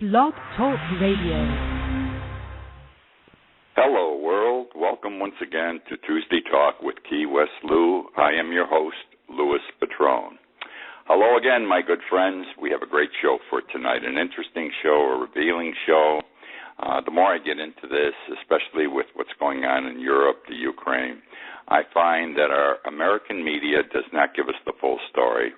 Blog Talk Radio. Hello, world. Welcome once again to Tuesday Talk with Key West Lou. I am your host, Louis Patrone. Hello again, my good friends. We have a great show for tonight, an interesting show, a revealing show. The more I get into this, especially with what's going on in Europe, the Ukraine, I find that our American media does not give us the full story.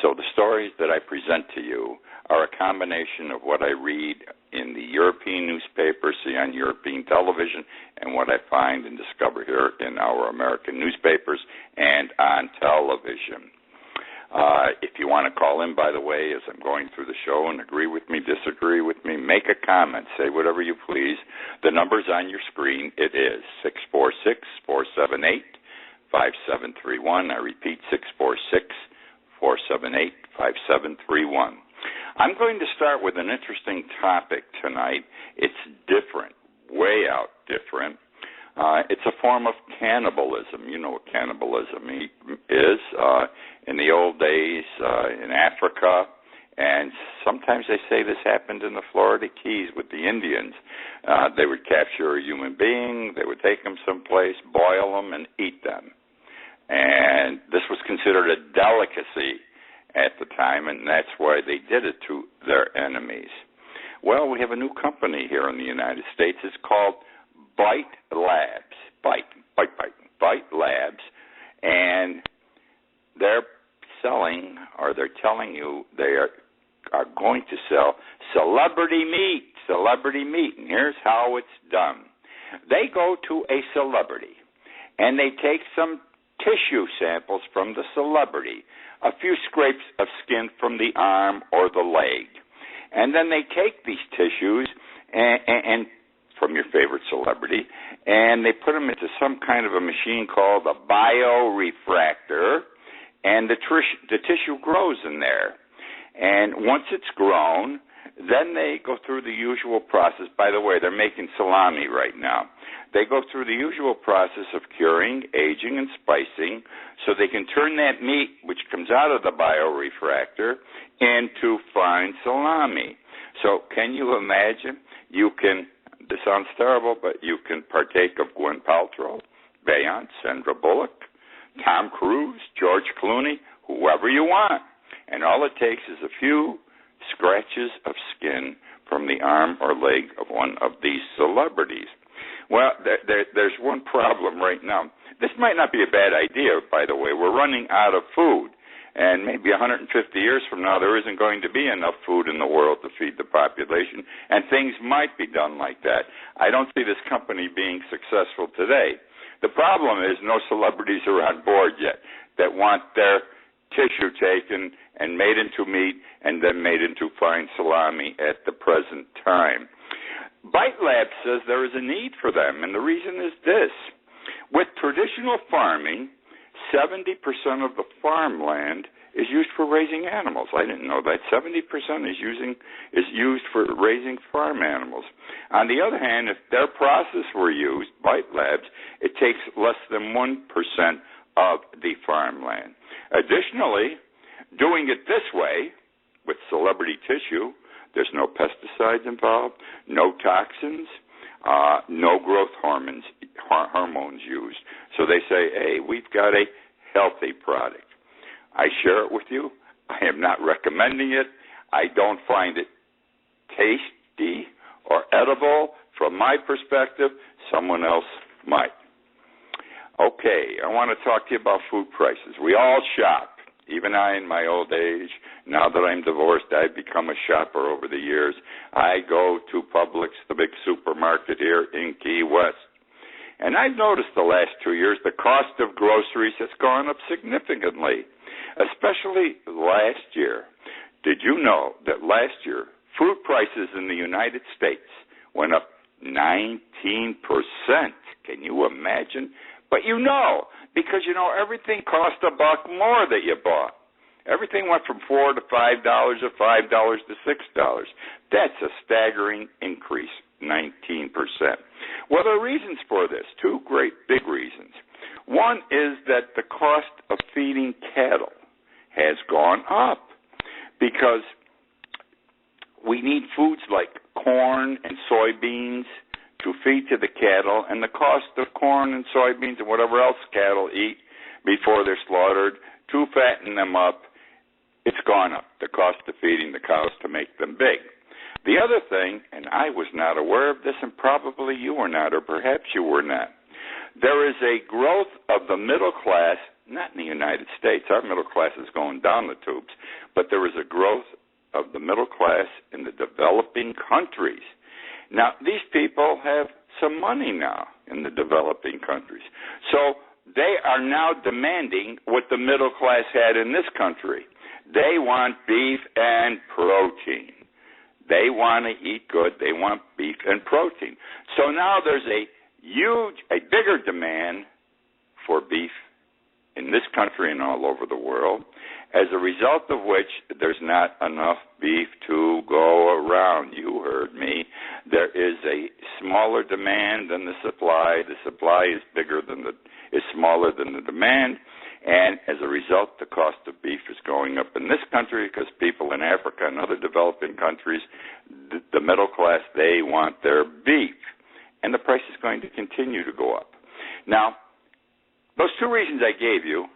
So the stories that I present to you are a combination of what I read in the European newspapers, see on European television, and what I find and discover here in our American newspapers and on television. If you want to call in, by the way, as I'm going through the show and agree with me, disagree with me, make a comment, say whatever you please. The number's on your screen. It is 646-478-5731. I repeat, 646-478-5731. I'm going to start with an interesting topic tonight. It's different, way out different. It's a form of cannibalism. You know what cannibalism is. In the old days in Africa, and sometimes they say this happened in the Florida Keys with the Indians. They would capture a human being, they would take them someplace, boil them, and eat them. And this was considered a delicacy at the time, and that's why they did it to their enemies. Well, we have a new company here in the United States. It's called Bite Labs. Bite Labs. And they're selling, or they're telling you they are going to sell celebrity meat. And here's how it's done. They go to a celebrity, and they take some tissue samples from the celebrity, a few scrapes of skin from the arm or the leg. And then they take these tissues and from your favorite celebrity, and they put them into some kind of a machine called a biorefractor, and the tissue grows in there. And once it's grown, then they go through the usual process. By the way, they're making salami right now. They go through the usual process of curing, aging, and spicing so they can turn that meat, which comes out of the biorefractor, into fine salami. So can you imagine? This sounds terrible, but you can partake of Gwyneth Paltrow, Beyonce, Sandra Bullock, Tom Cruise, George Clooney, whoever you want. And all it takes is a few scratches of skin from the arm or leg of one of these celebrities. Well, there's one problem right now. This might not be a bad idea, by the way. We're running out of food. And maybe 150 years from now, there isn't going to be enough food in the world to feed the population, and things might be done like that. I don't see this company being successful today. The problem is no celebrities are on board yet that want their tissue taken and made into meat and then made into fine salami at the present time. Bite Lab says there is a need for them, and the reason is this. With traditional farming, 70% of the farmland is used for raising animals. I didn't know that. 70% is used for raising farm animals. On the other hand, if their process were used, Bite Labs, it takes less than 1% of the farmland. Additionally, doing it this way, with celebrity tissue, there's no pesticides involved, no toxins, no growth hormones used. So they say, hey, we've got a healthy product. I share it with you. I am not recommending it. I don't find it tasty or edible. From my perspective, someone else might. Okay, I want to talk to you about food prices. We all shop. Even I, in my old age, now that I'm divorced, I've become a shopper over the years. I go to Publix, the big supermarket here in Key West. And I've noticed the last 2 years the cost of groceries has gone up significantly, especially last year. Did you know that last year food prices in the United States went up 19%? Can you imagine? But because everything cost $1 more that you bought. Everything went from $4 to $5 or $5 to $6. That's a staggering increase, 19%. Well, there are reasons for this, two great big reasons. One is that the cost of feeding cattle has gone up because we need foods like corn and soybeans to feed to the cattle, and the cost of corn and soybeans and whatever else cattle eat before they're slaughtered to fatten them up, it's gone up, the cost of feeding the cows to make them big. The other thing, and I was not aware of this, and probably you were not, or perhaps you were not, there is a growth of the middle class, not in the United States. Our middle class is going down the tubes, but there is a growth of the middle class in the developing countries. Now, these people have some money now in the developing countries. So they are now demanding what the middle class had in this country. They want beef and protein. They want to eat good. They want beef and protein. So now there's a bigger demand for beef in this country and all over the world, as a result of which there's not enough beef to go around. You heard me. There is a smaller demand than the supply. The supply is smaller than the demand, and as a result, the cost of beef is going up in this country because people in Africa and other developing countries, the middle class, they want their beef, and the price is going to continue to go up. Now, those two reasons I gave you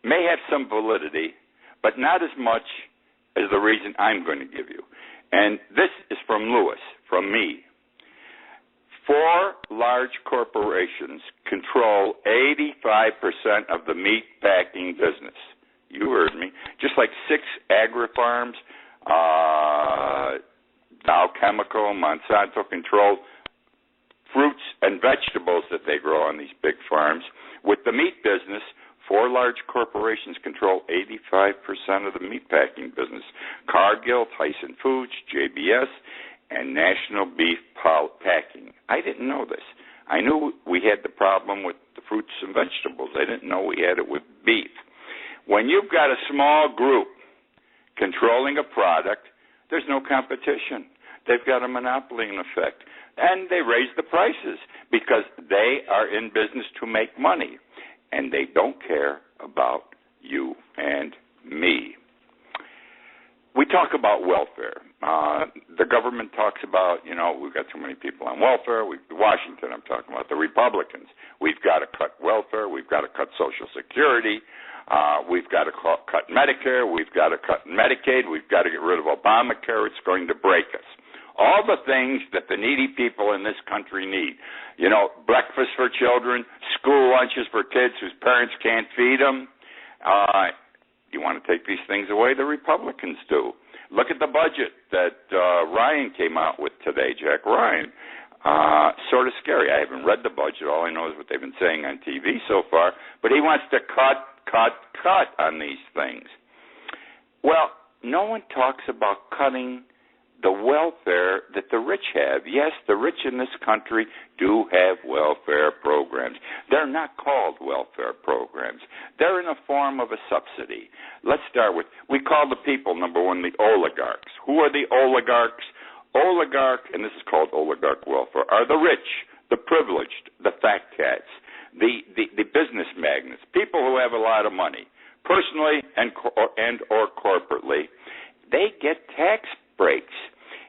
may have some validity, but not as much as the reason I'm going to give you. And this is from Lewis, from me. 4 large corporations control 85% of the meat packing business. You heard me. Just like 6 agri-farms, Dow Chemical, Monsanto control fruits and vegetables that they grow on these big farms. With the meat business, 4 large corporations control 85% of the meatpacking business. Cargill, Tyson Foods, JBS, and National Beef Packing. I didn't know this. I knew we had the problem with the fruits and vegetables. I didn't know we had it with beef. When you've got a small group controlling a product, there's no competition. They've got a monopoly in effect. And they raise the prices because they are in business to make money. And they don't care about you and me. We talk about welfare. The government talks about, we've got too many people on welfare. Washington, I'm talking about the Republicans. We've got to cut welfare. We've got to cut Social Security. We've got to cut Medicare. We've got to cut Medicaid. We've got to get rid of Obamacare. It's going to break us. All the things that the needy people in this country need. Breakfast for children, school lunches for kids whose parents can't feed them. You want to take these things away? The Republicans do. Look at the budget that Ryan came out with today, Jack Ryan. Sort of scary. I haven't read the budget. All I know is what they've been saying on TV so far. But he wants to cut on these things. Well, no one talks about cutting the welfare that the rich have. Yes, the rich in this country do have welfare programs. They're not called welfare programs. They're in a form of a subsidy. Let's start with, we call the people, number one, the oligarchs. Who are the oligarchs? Oligarch, and this is called oligarch welfare, are the rich, the privileged, the fat cats, the business magnates, people who have a lot of money, personally and or corporately. They get tax breaks.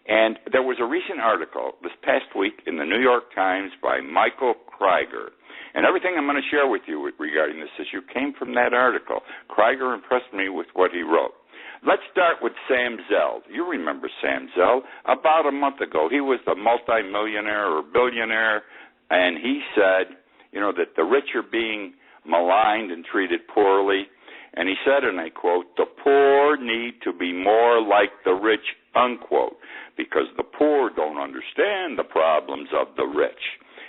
And there was a recent article this past week in the New York Times by Michael Krieger. And everything I'm going to share with you regarding this issue came from that article. Krieger impressed me with what he wrote. Let's start with Sam Zell. You remember Sam Zell. About a month ago, he was the multimillionaire or billionaire, and he said, that the rich are being maligned and treated poorly. And he said, and I quote, "The poor need to be more like the rich," unquote, because the poor don't understand the problems of the rich.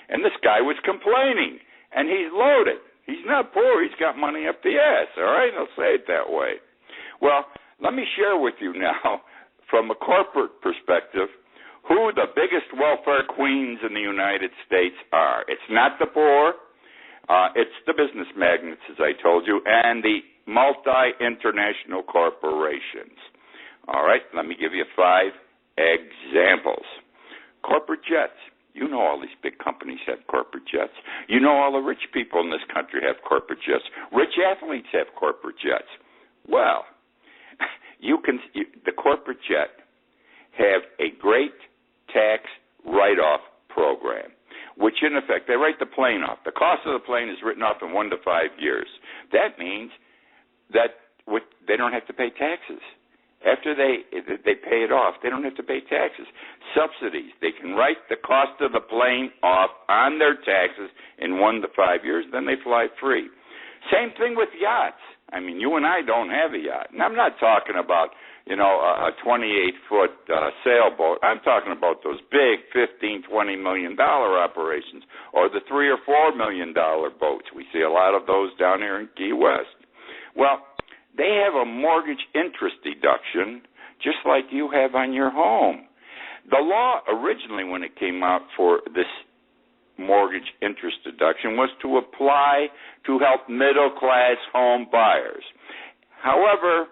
And this guy was complaining, and he's loaded. He's not poor. He's got money up the ass, all right? I'll say it that way. Well, let me share with you now, from a corporate perspective, who the biggest welfare queens in the United States are. It's not the poor. It's the business magnates, as I told you, and the multi-international corporations. All right, let me give you 5 examples. Corporate jets. You know all these big companies have corporate jets. You know all the rich people in this country have corporate jets. Rich athletes have corporate jets. Well, the corporate jet have a great tax write-off program, which in effect, they write the plane off. The cost of the plane is written off in 1 to 5 years. That means that they don't have to pay taxes. After they pay it off, they don't have to pay taxes. Subsidies, they can write the cost of the plane off on their taxes in 1 to 5 years, then they fly free. Same thing with yachts. I mean, you and I don't have a yacht. And I'm not talking about, a 28-foot sailboat. I'm talking about those big $15, $20 million operations, or the $3 or $4 million boats. We see a lot of those down here in Key West. Well, they have a mortgage interest deduction just like you have on your home. The law originally, when it came out for this mortgage interest deduction, was to apply to help middle-class home buyers. However,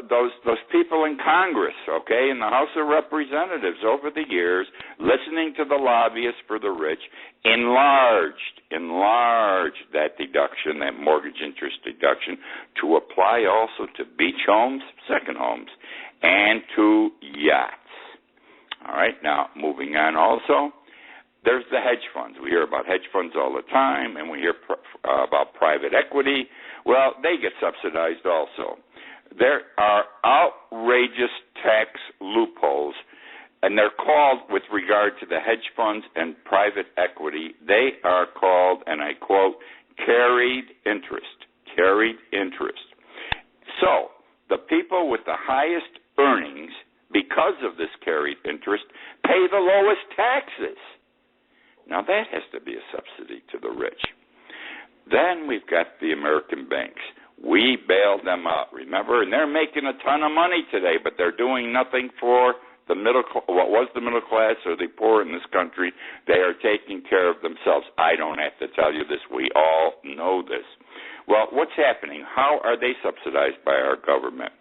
those people in Congress, in the House of Representatives over the years, listening to the lobbyists for the rich, enlarged that deduction, that mortgage interest deduction, to apply also to beach homes, second homes, and to yachts. All right, now moving on also, there's the hedge funds. We hear about hedge funds all the time, and we hear about private equity. Well, they get subsidized also. There are outrageous tax loopholes, and they're called, with regard to the hedge funds and private equity, they are called, and I quote, carried interest. Carried interest. So, the people with the highest earnings, because of this carried interest, pay the lowest taxes. Now, that has to be a subsidy to the rich. Then we've got the American banks. We bailed them out, remember? And they're making a ton of money today, but they're doing nothing for what was the middle class or the poor in this country. They are taking care of themselves. I don't have to tell you this. We all know this. Well, what's happening? How are they subsidized by our government?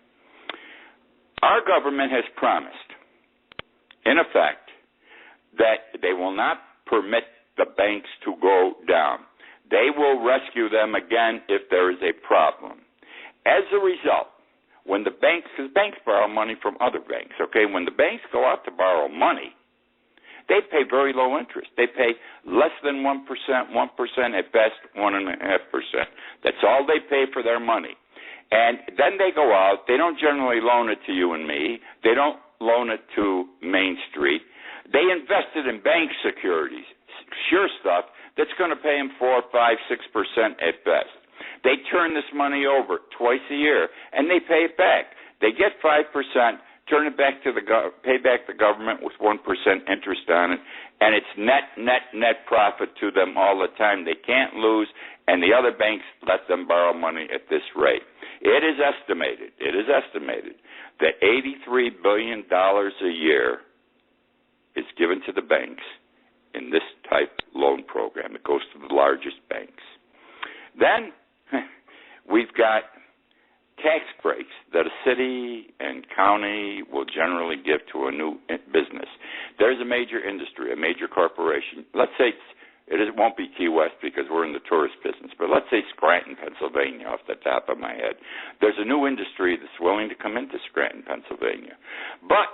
Our government has promised, in effect, that they will not permit the banks to go down. They will rescue them again if there is a problem. As a result, when the banks, because banks borrow money from other banks, when the banks go out to borrow money, they pay very low interest. They pay less than 1%, 1% at best, 1.5%. That's all they pay for their money. And then they go out. They don't generally loan it to you and me. They don't loan it to Main Street. They invested in bank securities, sure stuff, that's going to pay them 4%, 5%, 6% at best. They turn this money over twice a year, and they pay it back. They get 5%, turn it back to pay back the government with 1% interest on it, and it's net profit to them all the time. They can't lose, and the other banks let them borrow money at this rate. It is estimated that $83 billion a year is given to the banks in this type loan program. It goes to the largest banks. Then we've got tax breaks that a city and county will generally give to a new business. There's a major industry, a major corporation. Let's say it won't be Key West because we're in the tourist business, but let's say Scranton, Pennsylvania, off the top of my head. There's a new industry that's willing to come into Scranton, Pennsylvania. But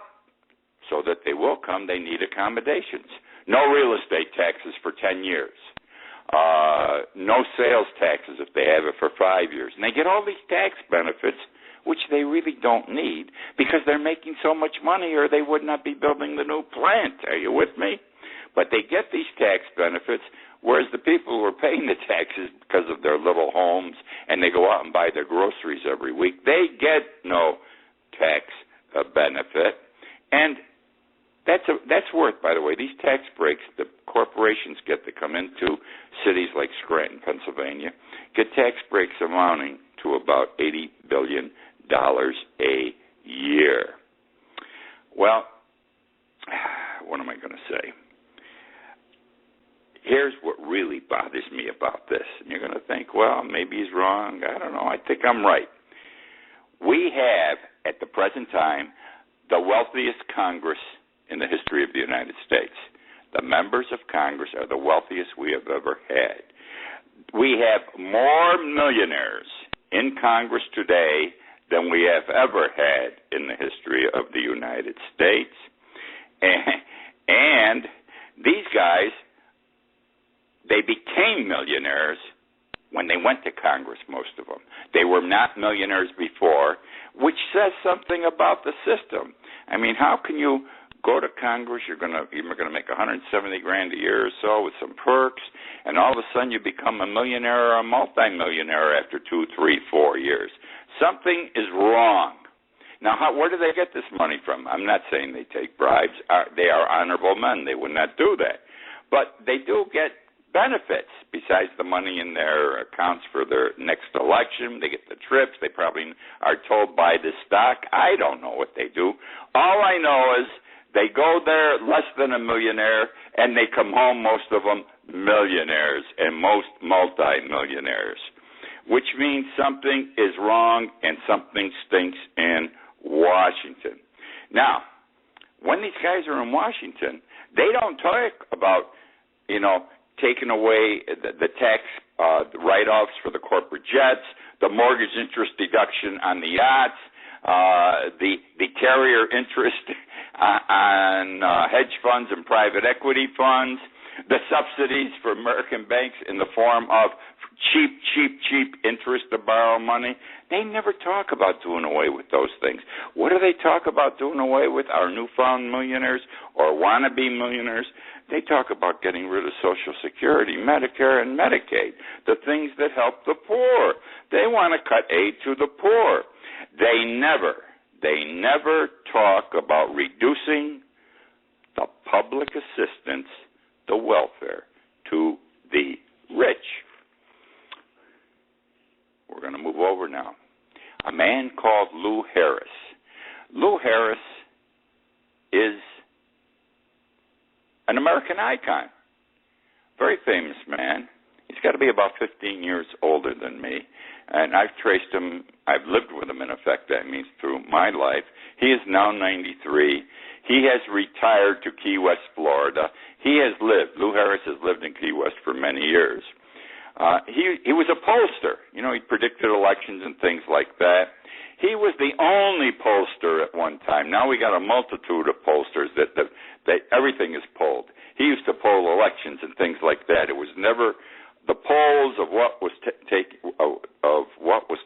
so that they will come, they need accommodations. No real estate taxes for 10 years. No sales taxes if they have it for 5 years. And they get all these tax benefits, which they really don't need because they're making so much money or they would not be building the new plant. Are you with me? But they get these tax benefits, whereas the people who are paying the taxes because of their little homes and they go out and buy their groceries every week, they get no tax benefit. And that's worth, by the way, these tax breaks the corporations get to come into cities like Scranton, Pennsylvania, get tax breaks amounting to about $80 billion a year. Well, what am I going to say? Here's what really bothers me about this. And you're going to think, well, maybe he's wrong. I don't know. I think I'm right. We have, at the present time, the wealthiest Congress in the history of the United States. The members of Congress are the wealthiest we have ever had. We have more millionaires in Congress today than we have ever had in the history of the United States. And these guys, they became millionaires when they went to Congress, most of them. They were not millionaires before, which says something about the system. I mean, how can you go to Congress, you're going to make $170,000 a year or so with some perks, and all of a sudden you become a millionaire or a multimillionaire after 2, 3, 4 years? Something is wrong. Now, where do they get this money from? I'm not saying they take bribes. They are honorable men. They would not do that. But they do get benefits besides the money in their accounts for their next election. They get the trips. They probably are told buy this stock. I don't know what they do. All I know is they go there less than a millionaire, and they come home, most of them, millionaires, and most multi-millionaires, which means something is wrong and something stinks in Washington. Now, when these guys are in Washington, they don't talk about, taking away the tax write-offs for the corporate jets, the mortgage interest deduction on the yachts, the carrier interest on hedge funds and private equity funds, the subsidies for American banks in the form of cheap interest to borrow money. They never talk about doing away with those things. What do they talk about doing away with? Our newfound millionaires or wannabe millionaires? They talk about getting rid of Social Security, Medicare, and Medicaid, the things that help the poor. They want to cut aid to the poor. They never talk about reducing the public assistance, the welfare, to the rich. We're going to move over now. A man called Lou Harris. Lou Harris is an American icon, very famous man. He's got to be about 15 years older than me, and I've traced him. I've lived with him, in effect, that means through my life. He is now 93. He has retired to Key West, Florida. Lou Harris has lived in Key West for many years. He was a pollster. He predicted elections and things like that. He was the only pollster at one time. Now we got a multitude of pollsters that everything is polled. He used to poll elections and things like that. It was never the polls of what was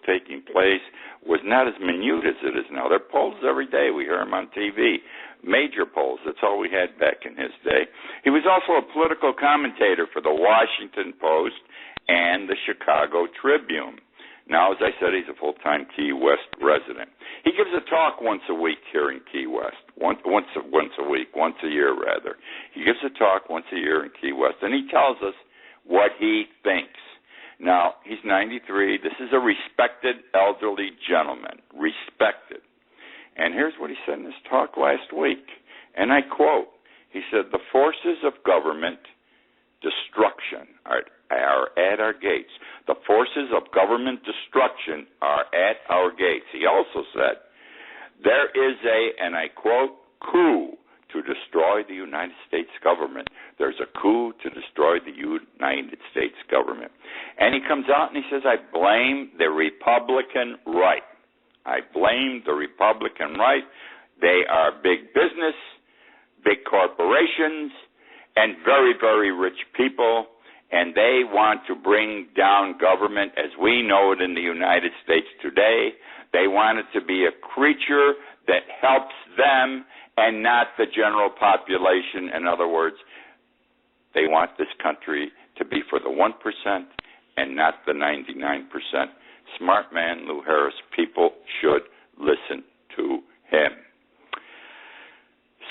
taking place was not as minute as it is now. There are polls every day. We hear them on TV. Major polls. That's all we had back in his day. He was also a political commentator for the Washington Post and the Chicago Tribune. Now, as I said, he's a full-time Key West resident. He gives a talk once a week here in Key West, once a year rather. He gives a talk once a year in Key West, and he tells us what he thinks. Now, he's 93. This is a respected elderly gentleman, respected. And here's what he said in his talk last week, and I quote, he said, "The forces of government destruction are at our gates. The forces of government destruction are at our gates." He also said, "There is and I quote, coup to destroy the United States government. There's a coup to destroy the United States government." And he comes out and he says, "I blame the Republican right. I blame the Republican right. They are big business, big corporations, and very, very rich people, and they want to bring down government as we know it in the United States today. They want it to be a creature that helps them and not the general population. In other words, they want this country to be for the 1% and not the 99%. Smart man, Lou Harris. People should listen to him.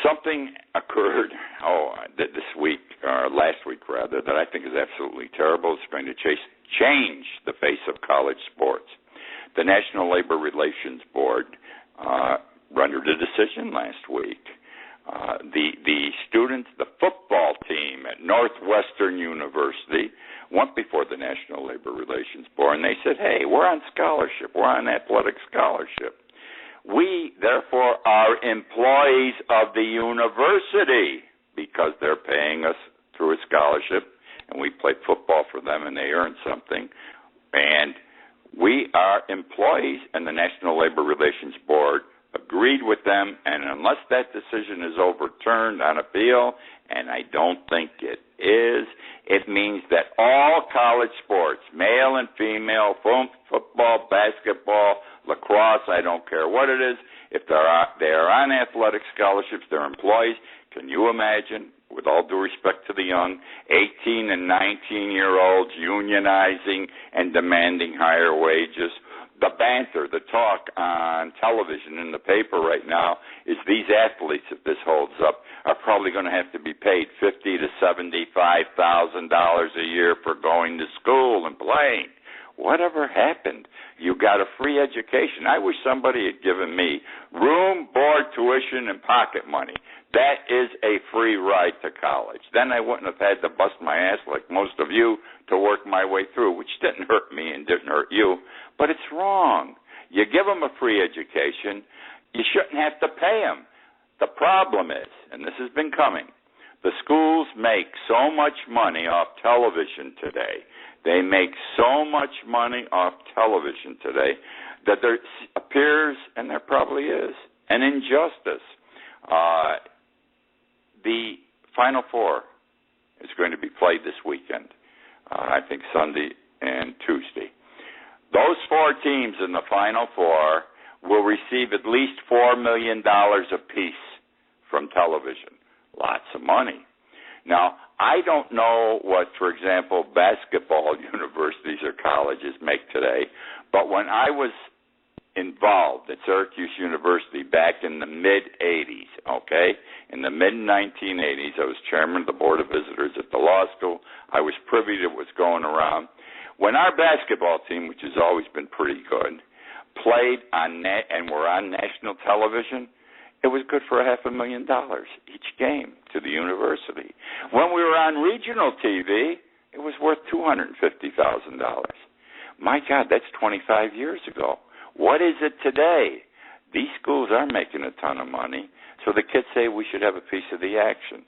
Something occurred this week, or last week rather, that I think is absolutely terrible. It's going to change the face of college sports. The National Labor Relations Board rendered a decision last week. The students, the football team at Northwestern University went before the National Labor Relations Board, and they said, "Hey, we're on scholarship. We're on athletic scholarship. We, therefore, are employees of the university because they're paying us through a scholarship, and we play football for them, and they earn something. And we are employees, and the National Labor Relations Board agreed with them, and unless that decision is overturned on appeal, and I don't think it is, it means that all college sports, male and female, football, basketball, lacrosse, I don't care what it is, if they are on athletic scholarships, they're employees. Can you imagine, with all due respect to the young, 18 and 19-year-olds unionizing and demanding higher wages? The banter, the talk on television, in the paper right now, is these athletes, if this holds up, are probably going to have to be paid $50,000 to $75,000 a year for going to school and playing. Whatever happened? You got a free education. I wish somebody had given me room, board, tuition, and pocket money. That is a free ride to college. Then I wouldn't have had to bust my ass like most of you to work my way through, which didn't hurt me and didn't hurt you. But it's wrong. You give them a free education, you shouldn't have to pay them. The problem is, and this has been coming, the schools make so much money off television today. They make so much money off television today that there appears, and there probably is, an injustice. The Final Four is going to be played this weekend, I think Sunday and Tuesday. Those four teams in the Final Four will receive at least $4 million apiece from television. Lots of money. Now, I don't know what, for example, basketball universities or colleges make today, but when I was involved at Syracuse University back in the mid-'80s, in the mid-1980s, I was chairman of the Board of Visitors at the law school. I was privy to what was going around. When our basketball team, which has always been pretty good, played on and were on national television, it was good for $500,000 each game to the university. When we were on regional TV, it was worth $250,000. My God, that's 25 years ago. What is it today? These schools are making a ton of money, so the kids say we should have a piece of the action.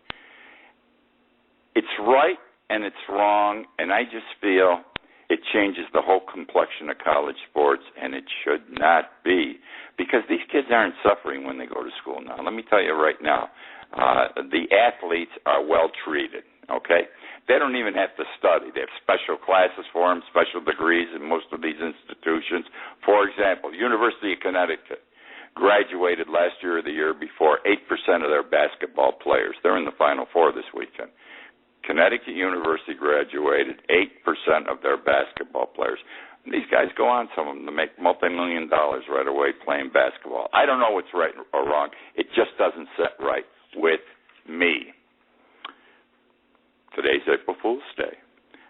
It's right and it's wrong, and I just feel it changes the whole complexion of college sports, and it should not be, because these kids aren't suffering when they go to school now. Let me tell you right now, the athletes are well treated, They don't even have to study. They have special classes for them, special degrees in most of these institutions. For example, University of Connecticut graduated last year or the year before 8% of their basketball players. They're in the Final Four this weekend. Connecticut University graduated 8% of their basketball players. And these guys go on, some of them, to make multi-million dollars right away playing basketball. I don't know what's right or wrong. It just doesn't sit right with me. Today's April Fool's Day.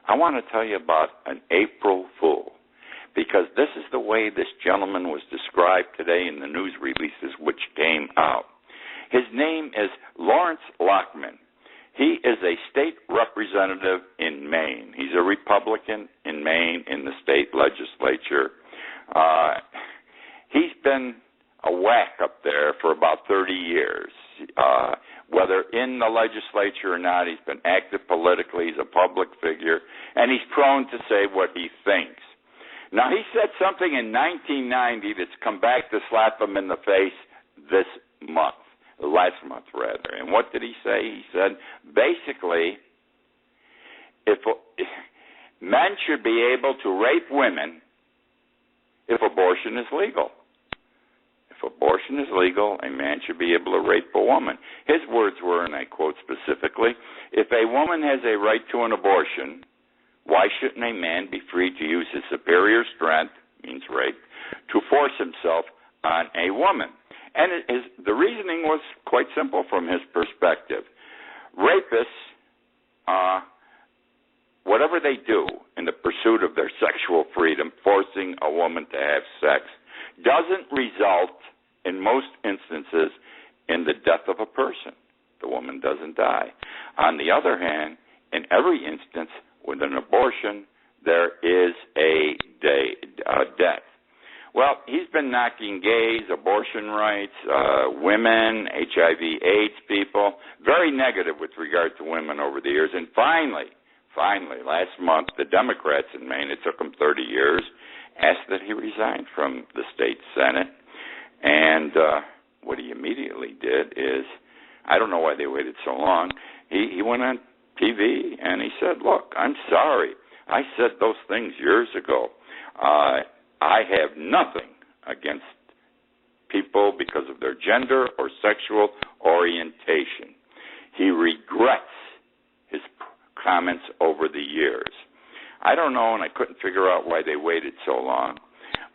I want to tell you about an April Fool, because this is the way this gentleman was described today in the news releases which came out. His name is Lawrence Lockman. He is a state representative in Maine. He's a Republican in Maine in the state legislature. He's been a whack up there for about 30 years. Whether in the legislature or not, he's been active politically. He's a public figure, and he's prone to say what he thinks. Now, he said something in 1990 that's come back to slap him in the face this month. Last month, rather. And what did he say? He said, basically, if men should be able to rape women if abortion is legal. If abortion is legal, a man should be able to rape a woman. His words were, and I quote specifically, if a woman has a right to an abortion, why shouldn't a man be free to use his superior strength, means rape, to force himself on a woman? And the reasoning was quite simple from his perspective. Rapists, whatever they do in the pursuit of their sexual freedom, forcing a woman to have sex, doesn't result, in most instances, in the death of a person. The woman doesn't die. On the other hand, in every instance with an abortion, there is a death. Well, he's been knocking gays, abortion rights, women, HIV/AIDS people, very negative with regard to women over the years. And finally, last month, the Democrats in Maine, it took them 30 years, asked that he resign from the state Senate. And what he immediately did is, I don't know why they waited so long, he went on TV and he said, look, I'm sorry. I said those things years ago. I have nothing against people because of their gender or sexual orientation. He regrets his comments over the years. I don't know, and I couldn't figure out why they waited so long,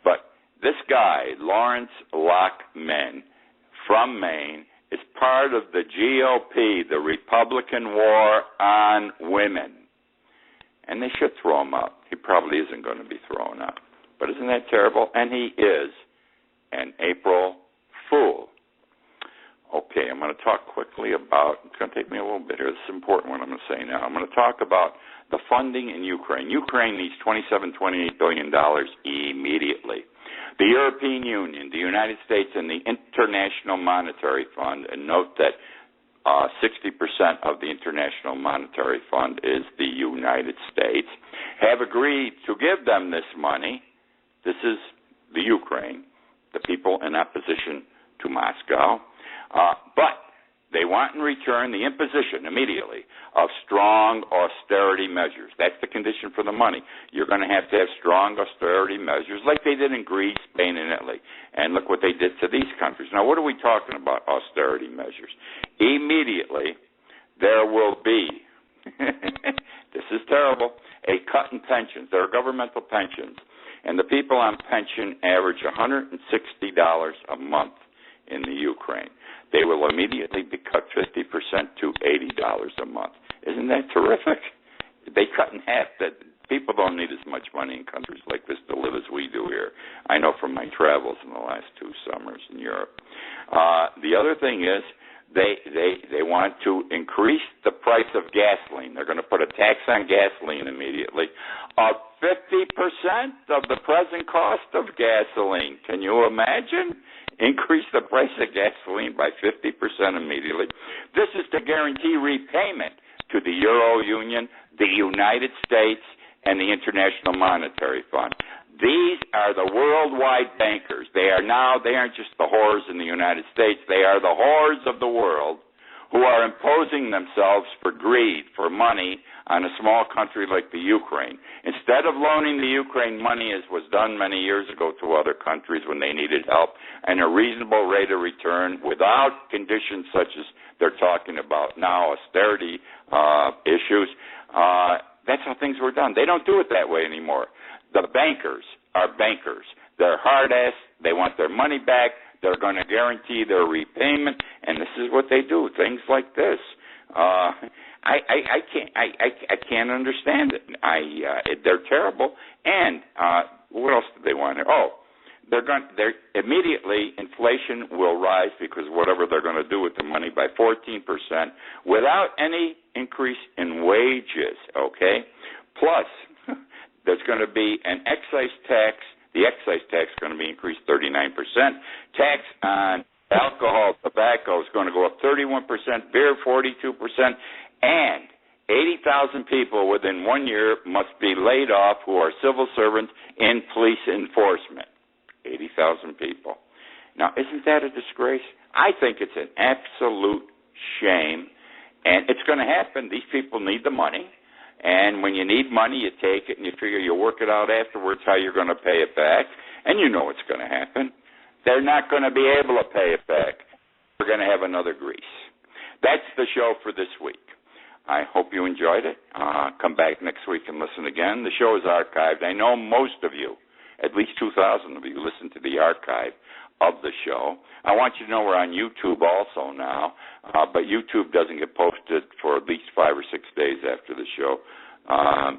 but this guy, Lawrence Lockman, from Maine, is part of the GOP, the Republican War on Women. And they should throw him out. He probably isn't going to be thrown out. But isn't that terrible? And he is an April Fool. Okay, I'm going to talk quickly about, it's going to take me a little bit here, this is important what I'm going to say now. I'm going to talk about the funding in Ukraine. Ukraine needs $27, $28 billion immediately. The European Union, the United States, and the International Monetary Fund, and note that 60% of the International Monetary Fund is the United States, have agreed to give them this money. This is the Ukraine, the people in opposition to Moscow. But they want in return the imposition immediately of strong austerity measures. That's the condition for the money. You're going to have strong austerity measures like they did in Greece, Spain, and Italy. And look what they did to these countries. Now, what are we talking about, austerity measures? Immediately, there will be, this is terrible, a cut in pensions. There are governmental pensions. And the people on pension average $160 a month in the Ukraine. They will immediately be cut 50% to $80 a month. Isn't that terrific? They cut in half. That people don't need as much money in countries like this to live as we do here. I know from my travels in the last 2 summers in Europe. The other thing is they want to increase the price of gasoline. They're going to put a tax on gasoline immediately of 50% of the present cost of gasoline. Can you imagine? Increase the price of gasoline by 50% immediately. This is to guarantee repayment to the Euro Union, the United States, and the International Monetary Fund. These are the worldwide bankers. They aren't just the whores in the United States. They are the whores of the world who are imposing themselves for greed, for money, on a small country like the Ukraine. Instead of loaning the Ukraine money, as was done many years ago to other countries when they needed help, and a reasonable rate of return without conditions such as they're talking about now, austerity issues, that's how things were done. They don't do it that way anymore. The bankers are bankers. They're hard-ass. They want their money back. They're going to guarantee their repayment, and this is what they do, things like this. I can't understand it. They're terrible. And what else do they want? They're immediately inflation will rise because whatever they're going to do with the money by 14% without any increase in wages. Okay, plus there's going to be an excise tax. The excise tax is going to be increased 39%. Tax on alcohol, tobacco is going to go up 31%, beer 42%, and 80,000 people within 1 year must be laid off who are civil servants in police enforcement. 80,000 people. Now, isn't that a disgrace? I think it's an absolute shame, and it's going to happen. These people need the money. And when you need money, you take it and you figure you'll work it out afterwards how you're going to pay it back. And you know what's going to happen. They're not going to be able to pay it back. We're going to have another Greece. That's the show for this week. I hope you enjoyed it. Come back next week and listen again. The show is archived. I know most of you, at least 2,000 of you, listen to the archive of the show. I want you to know we're on YouTube also now, but YouTube doesn't get posted for at least 5 or 6 days after the show.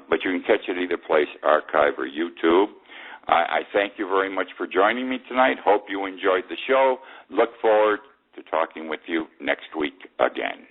But you can catch it either place, archive or YouTube. I thank you very much for joining me tonight. Hope you enjoyed the show. Look forward to talking with you next week again.